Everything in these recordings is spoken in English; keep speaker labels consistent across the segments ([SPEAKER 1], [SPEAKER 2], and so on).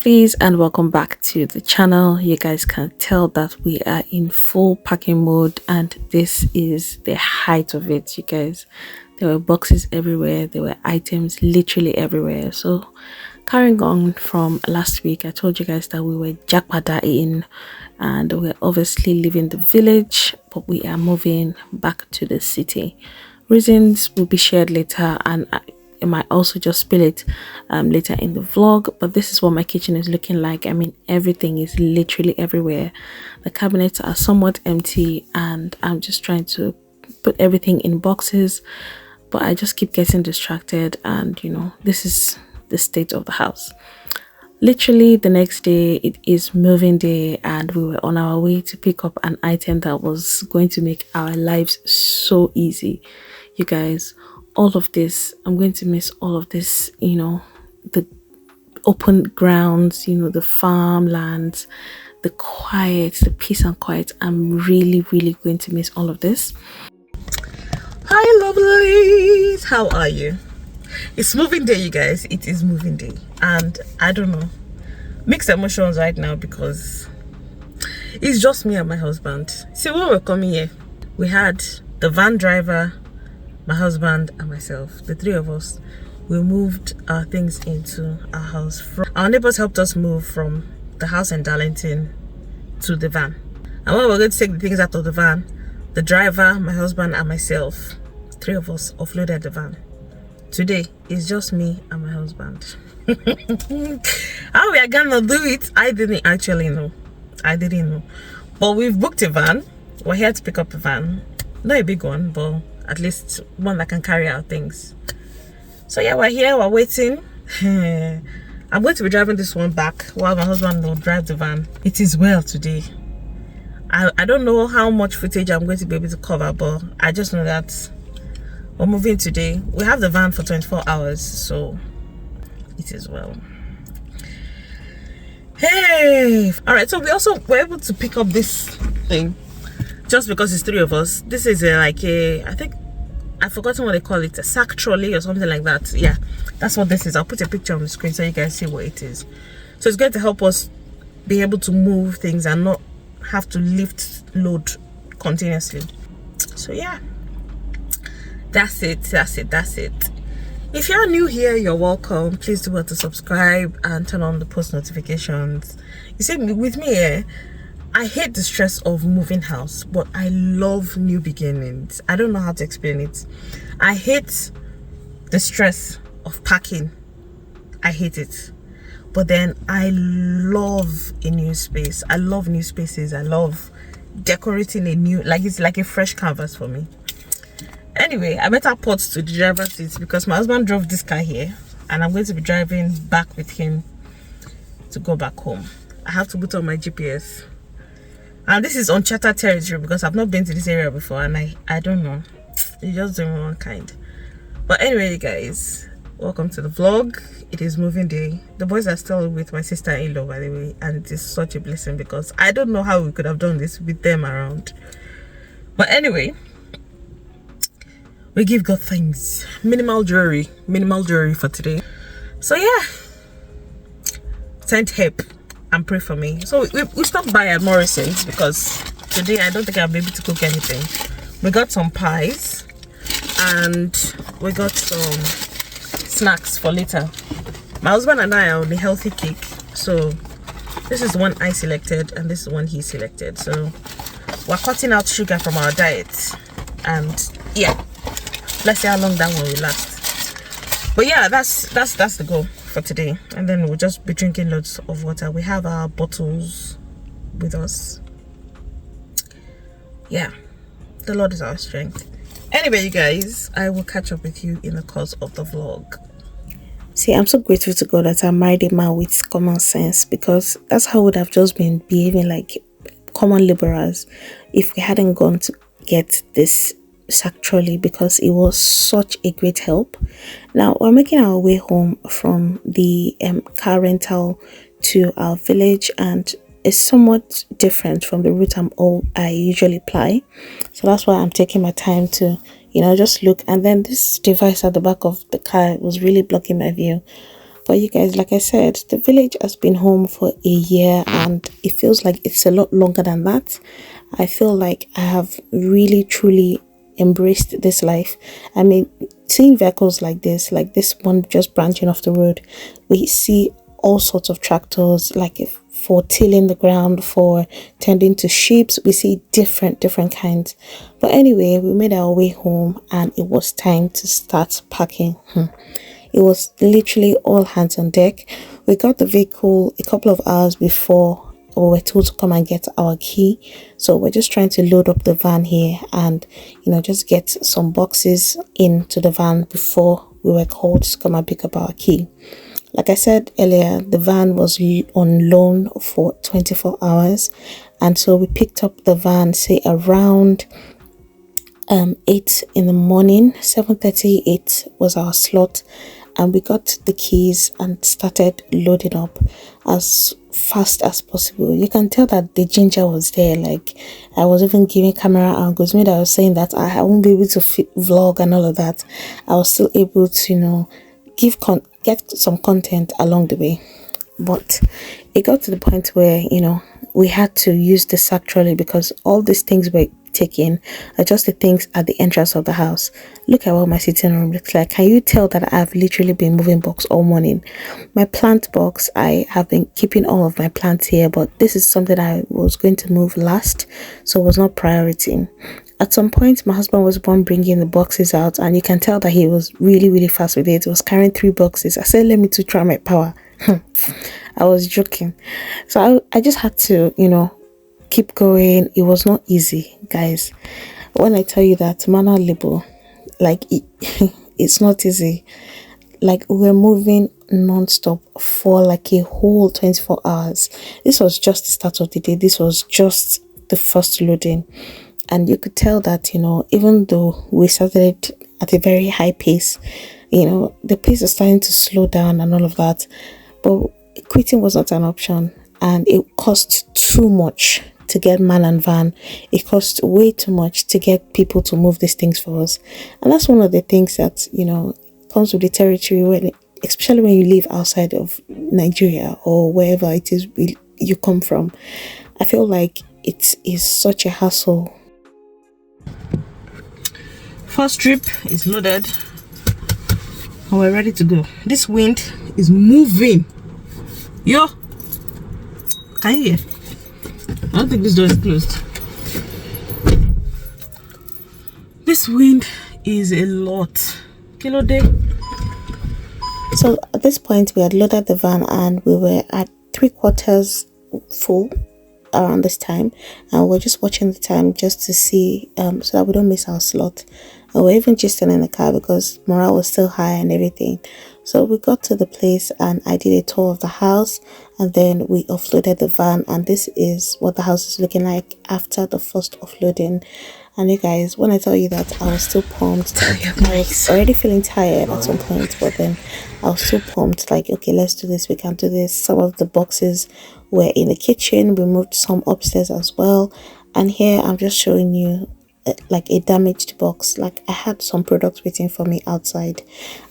[SPEAKER 1] Please and welcome back to the channel. You guys can tell that we are in full packing mode and this is the height of it, you guys. There were boxes everywhere, there were items literally everywhere. So carrying on from last week, I told you guys that we were Japada in and we're obviously leaving the village, but we are moving back to the city. Reasons will be shared later, and I might also just spill it later in the vlog. But this is what my kitchen is looking like. I mean, everything is literally everywhere. The cabinets are somewhat empty and I'm just trying to put everything in boxes, but I just keep getting distracted, and you know, this is the state of the house. Literally the next day it is moving day and we were on our way to pick up an item that was going to make our lives so easy. You guys, all of this, I'm going to miss all of this, you know, the open grounds, you know, the farmlands, the quiet, the peace and quiet. I'm really going to miss all of this.
[SPEAKER 2] Hi lovelies, how are you? It's moving day, you guys. It is moving day, and I don't know, mixed emotions right now because it's just me and my husband. See, when we're coming here, we had the van driver, my husband and myself, the three of us. We moved our things into our house. Our neighbors helped us move from the house in Darlington to the van, and when we were going to take the things out of the van, the driver, my husband and myself, three of us offloaded the van. Today it's just me and my husband. How we are gonna do it, I didn't actually know. I didn't know, but we've booked a van. We're here to pick up a van, not a big one, but at least one that can carry our things. So yeah, we're here, we're waiting. I'm going to be driving this one back while my husband will drive the van. It is well today. I don't know how much footage I'm going to be able to cover, but I just know that we're moving today. We have the van for 24 hours, so it is well. Hey, all right, so we also were able to pick up this thing just because it's three of us. This is like a, I think I've forgotten what they call it, a sack trolley or something like that. Yeah, that's what this is. I'll put a picture on the screen so you guys see what it is. So it's going to help us be able to move things and not have to lift load continuously. So yeah, that's it. If you're new here, you're welcome. Please do want to subscribe and turn on the post notifications. You see, with me, I hate the stress of moving house, but I love new beginnings. I don't know how to explain it. I hate the stress of packing. I hate it. But then I love a new space. I love new spaces. I love decorating a new, like it's like a fresh canvas for me. Anyway, I better put to the driver's seat because my husband drove this car here and I'm going to be driving back with him to go back home. I have to put on my GPS. And this is uncharted territory because I've not been to this area before and I don't know. It's just doing one kind. But anyway, you guys, welcome to the vlog. It is moving day. The boys are still with my sister-in-law, by the way, and it is such a blessing because I don't know how we could have done this with them around. But anyway, we give God thanks. Minimal jewelry for today. So yeah, send help and pray for me. So we stopped by at Morrison's because today I don't think I'll be able to cook anything. We got some pies and we got some snacks for later. My husband and I are on a healthy kick, so this is the one I selected and this is the one he selected. So we're cutting out sugar from our diet, and yeah, let's see how long that one will last. But yeah, that's the goal for today, and then we'll just be drinking loads of water. We have our bottles with us. Yeah, the Lord is our strength. Anyway, you guys, I will catch up with you in the course of the vlog.
[SPEAKER 1] See, I'm so grateful to God that I married a man with common sense, because that's how I would have just been behaving like common laborers if we hadn't gone to get this sack trolley, because it was such a great help. Now we're making our way home from the car rental to our village, and it's somewhat different from the route I usually apply. So that's why I'm taking my time to, you know, just look. And then this device at the back of the car was really blocking my view. But you guys, like I said, the village has been home for a year and it feels like it's a lot longer than that. I feel like I have really truly embraced this life. I mean, seeing vehicles like this one just branching off the road, we see all sorts of tractors, like if for tilling the ground, for tending to sheep. We see different kinds. But anyway, we made our way home and it was time to start packing. It was literally all hands on deck. We got the vehicle a couple of hours before we were told to come and get our key. So we're just trying to load up the van here and, just get some boxes into the van before we were called to come and pick up our key. Like I said earlier, the van was on loan for 24 hours. And so we picked up the van, say around 8 in the morning. 7:30, 8 was our slot. And we got the keys and started loading up as fast as possible. You can tell that the ginger was there. Like, I was even giving camera angles. Maybe I was saying that I won't be able to vlog and all of that. I was still able to, get some content along the way. But it got to the point where, we had to use the sack trolley because all these things were taken are just the things at the entrance of the house. Look at what my sitting room looks like. Can you tell that I've literally been moving box all morning? My plant box, I have been keeping all of my plants here, but this is something I was going to move last, so it was not priority. At some point, my husband was born bringing the boxes out, and you can tell that he was really fast with it. He was carrying 3 boxes. I said, let me to try my power. I was joking. So I just had to, keep going. It was not easy, guys. When I tell you that manual labor, it's not easy. Like, we're moving non-stop for like a whole 24 hours. This was just the start of the day. This was just the first loading. And you could tell that, even though we started at a very high pace, the pace is starting to slow down and all of that. But quitting was not an option. And it cost too much to get man and van. It cost way too much to get people to move these things for us. And that's one of the things that, comes with the territory, especially when you live outside of Nigeria or wherever it is you come from. I feel like it is such a hassle.
[SPEAKER 2] First trip is loaded and we're ready to go. This wind is moving. Yo, can you hear? I don't think this door is closed. This wind is a lot. Kilo day.
[SPEAKER 1] So at this point, we had loaded the van and we were at 3/4 full around this time, and we're just watching the time just to see so that we don't miss our slot. And we're even just in the car because morale was still high and everything. So we got to the place and I did a tour of the house, and then we offloaded the van, and this is what the house is looking like after the first offloading. And you guys, when I tell you that I was still pumped, I was already feeling tired at some point, but then I was still pumped, like, okay, let's do this, we can do this. Some of the boxes were in the kitchen, we moved some upstairs as well. And here I'm just showing you like a damaged box. Like, I had some products waiting for me outside,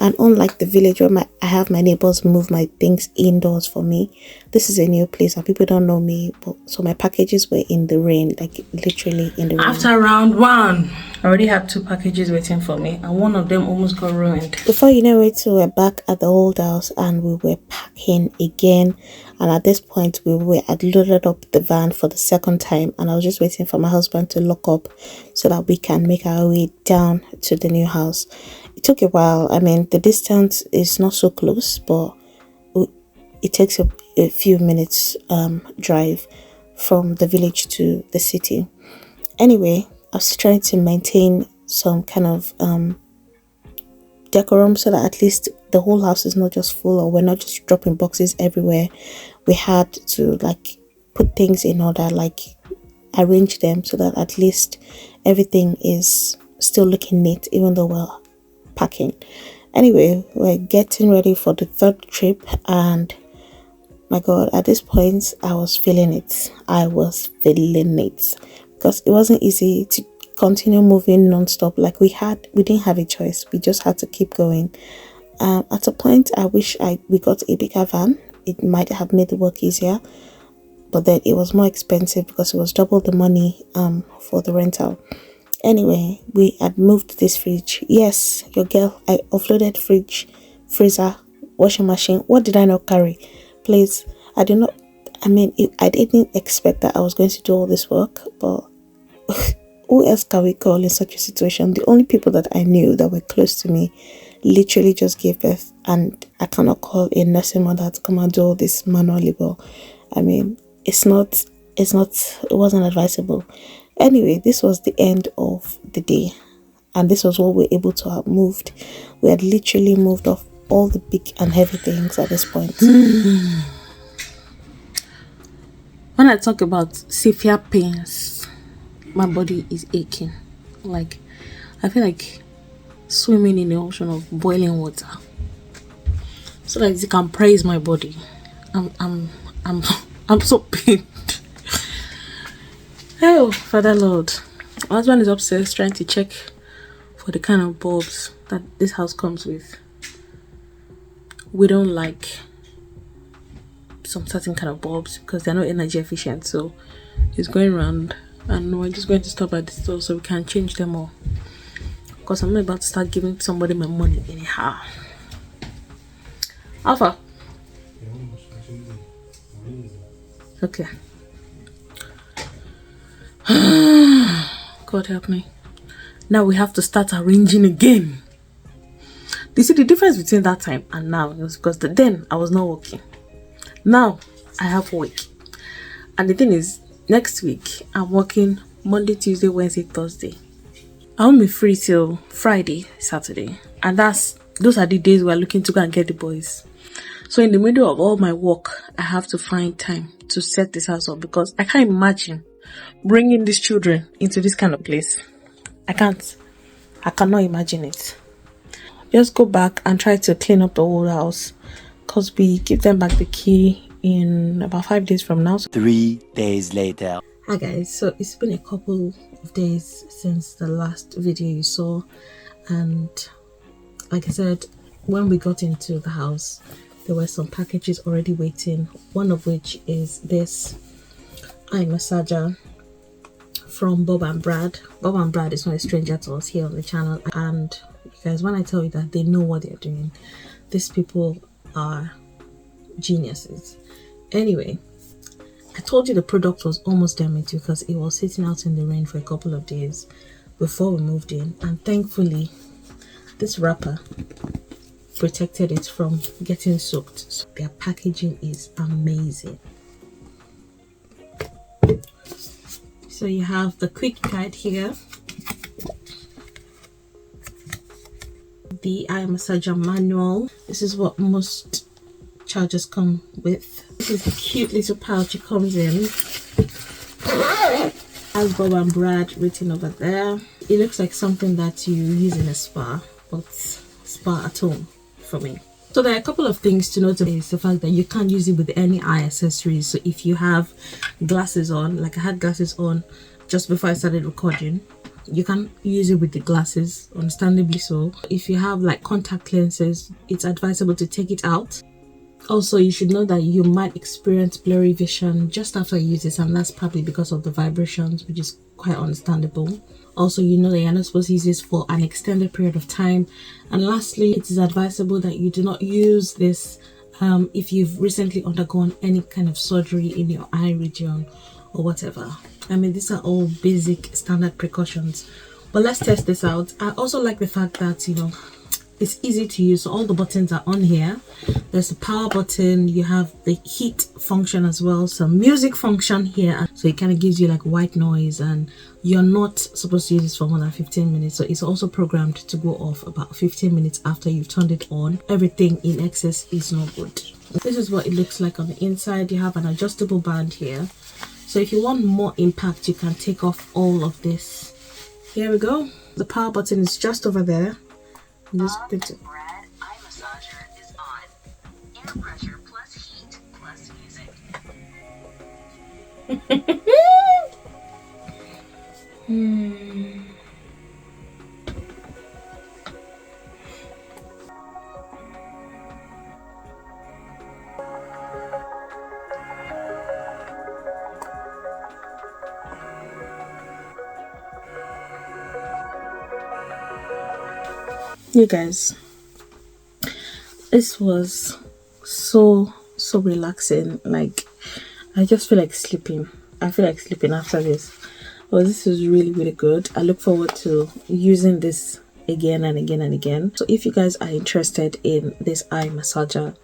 [SPEAKER 1] and unlike the village where I have my neighbors move my things indoors for me, this is a new place and people don't know me, but so my packages were in the rain, like literally in the rain.
[SPEAKER 2] After round 1, I already had 2 packages waiting for me, and one of them almost got ruined.
[SPEAKER 1] Before you know it, we were back at the old house and we were packing again. And at this point, I had loaded up the van for the second time, and I was just waiting for my husband to lock up so that we can make our way down to the new house. It took a while. I mean, the distance is not so close, but it takes a few minutes drive from the village to the city. Anyway, I was trying to maintain some kind of decorum so that at least the whole house is not just full, or we're not just dropping boxes everywhere. We had to like put things in order, like arrange them so that at least everything is still looking neat even though we're packing. Anyway, we're getting ready for the third trip, and my god, at this point I was feeling it. Because it wasn't easy to continue moving non-stop. Like, we didn't have a choice, we just had to keep going. At a point, I wish we got a bigger van. It might have made the work easier, but then it was more expensive because it was double the money for the rental. Anyway, we had moved this fridge. Yes, your girl, I offloaded fridge, freezer, washing machine. What did I not carry? Please, I did not. I mean, I didn't expect that I was going to do all this work, but who else can we call in such a situation? The only people that I knew that were close to me literally just gave birth, and I cannot call a nursing mother to come and do all this manual labor. I mean, it wasn't advisable. Anyway, this was the end of the day, and this was what we were able to have moved. We had literally moved off all the big and heavy things at this point. When I talk about severe pains, my body is aching. Like, I feel like swimming in the ocean of boiling water, so that you can praise my body. I'm so pained. Oh, Father Lord. My husband is upstairs trying to check for the kind of bulbs that this house comes with. We don't like some certain kind of bulbs because they're not energy efficient. So he's going around, and we're just going to stop at the store so we can change them all. Because I'm not about to start giving somebody my money anyhow. Alpha. Okay. God help me. Now we have to start arranging again. You see the difference between that time and now is because then I was not working. Now I have work. And the thing is, next week I'm working Monday, Tuesday, Wednesday, Thursday. I won't be free till Friday, Saturday. And those are the days we're looking to go and get the boys. So in the middle of all my work, I have to find time to set this house up because I can't imagine bringing these children into this kind of place. I cannot imagine it. Just go back and try to clean up the whole house because we give them back the key in about 5 days from now.
[SPEAKER 3] 3 days later.
[SPEAKER 1] Hi guys, so it's been a couple of days since the last video you saw, and like I said, when we got into the house there were some packages already waiting, one of which is this eye massager from Bob and Brad. Bob and Brad is not a stranger to us here on the channel, and you guys, when I tell you that they know what they're doing, these people are geniuses. Anyway, I told you the product was almost damaged because it was sitting out in the rain for a couple of days before we moved in, and thankfully this wrapper protected it from getting soaked. So their packaging is amazing. So you have the quick guide here, the eye massager manual. This is what most chargers come with. This is the cute little pouch it comes in. Has Bob and Brad written over there. It looks like something that you use in a spa, but spa at home for me. So there are a couple of things to note. Is the fact that you can't use it with any eye accessories. So if you have glasses on, like I had glasses on just before I started recording, you can use it with the glasses, understandably so. If you have like contact lenses, it's advisable to take it out. Also, you should know that you might experience blurry vision just after you use this, and that's probably because of the vibrations, which is quite understandable. Also, you know that you're not supposed to use this for an extended period of time. And lastly, it is advisable that you do not use this if you've recently undergone any kind of surgery in your eye region or whatever. I mean, these are all basic standard precautions, but let's test this out. I also like the fact that, you know, it's easy to use. So all the buttons are on here. There's the power button, you have the heat function as well, some music function here, so it kind of gives you like white noise, and you're not supposed to use this for more than 15 minutes. So it's also programmed to go off about 15 minutes after you've turned it on. Everything in excess is no good. This is what it looks like on the inside. You have an adjustable band here, so if you want more impact, you can take off all of this. Here we go. The power button is just over there. Just put it.
[SPEAKER 4] Brad eye massager is on. Air pressure plus heat plus music.
[SPEAKER 1] You guys, this was so relaxing. Like, I just feel like sleeping. I feel like sleeping after this. Well, this is really good. I look forward to using this again and again and again. So if you guys are interested in this eye massager,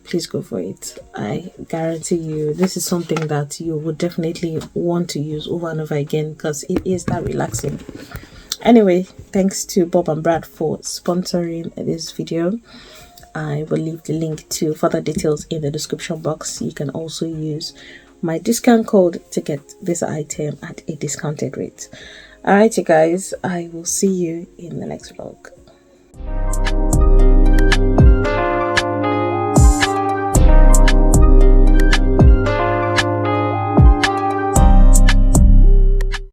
[SPEAKER 1] please go for it. I guarantee you this is something that you would definitely want to use over and over again, because it is that relaxing. Anyway, thanks to Bob and Brad for sponsoring this video. I will leave the link to further details in the description box. You can also use my discount code to get this item at a discounted rate. Alright, you guys, I will see you in the next vlog.